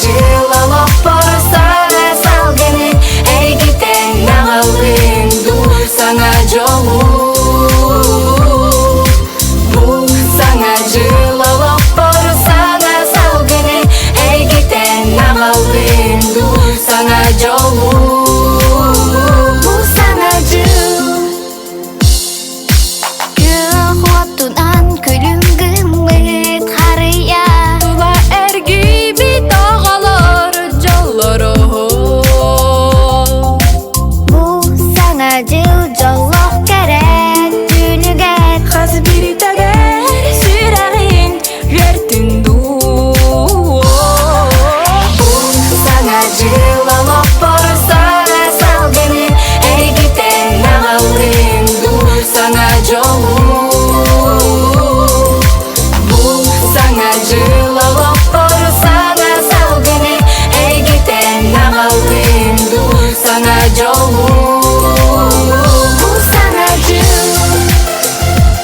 Жылалок борсаңа салгыны Эгитен ағалым дур саңа жолу Бул саңа жылалок борсаңа салгыны Эгитен ағалым дур саңа жолу Бул саңа жыл Көк оттудан күлүм гымыт харыя Тула эрги бит агалар жоллоро Бул саңа жыл жоллок керек түнүгер Хаз бири тагер сүрәгин жертин ду Бул саңа жылалок борсаңа салгыны Эгитен агалым дур саңа жолу Бул саңа жылалок борсаңа салгыны Эгитен агалым дур саңа жолу Бул саңа жыл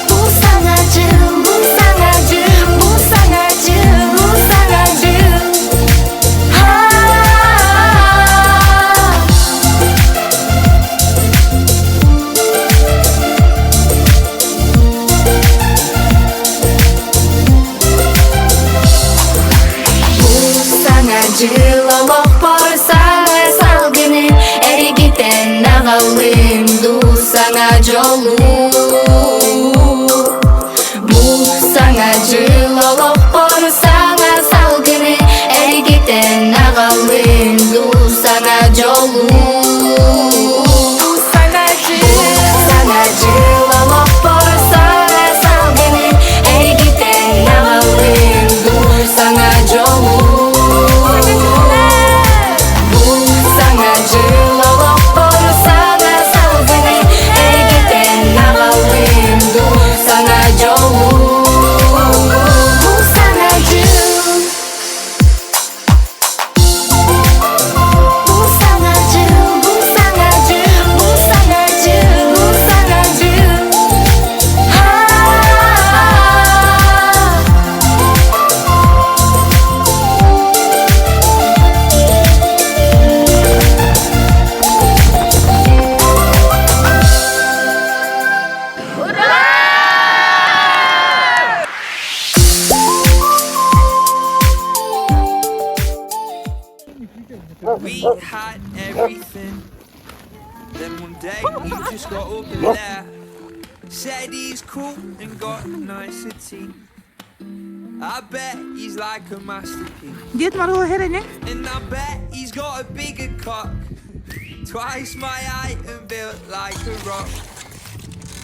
Бул саңа жыл Бул саңа жыл Бул саңа жыл Бул саңа жыл Бул саңа жылалок борсаңа салгыны Эгитен агалым дур саңа жолу Бул саңа жылалок борсаңа салгыны Эгитен агалым дур саңа жолу Бул саңа жылалок борсаңа салгыны Эгитен агалым дур саңа жолу Бул саңа жылалок борсаңа салгыны Эгитен агалым дур саңа жолу Бул саңа жыл Бул саңа жыл Бул саңа жыл Бул саңа жыл Бул саңа жыл We had everything. Then one day he just got up in there. Said he's cool and got a nicer team. I bet he's like a masterpiece. Дед Мороз Гереня. And I bet he's got a bigger cock. Twice my height and built like a rock.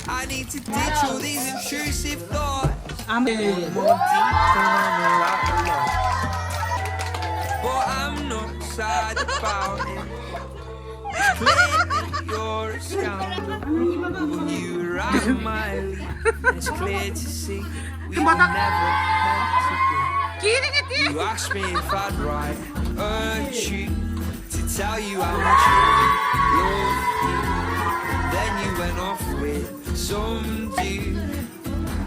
I need to ditch all these intrusive thoughts. I'm More deep and run like a lot. But I'm not sad about it. It's clear that you're a scoundrel. You were my lead. It's clear to see we were never meant to be. You asked me if I'd write a tune to tell you how much I love you. Then you went off with some dude.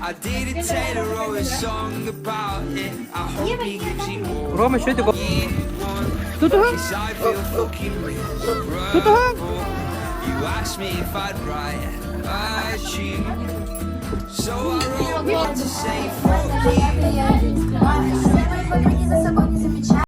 I did a Taylor wrote a song about it. I hope he gives you more. Рома, що ти го? Тут Cause I feel fucking Тут You asked me if I'd write a tune. So I wrote one to say fuck you.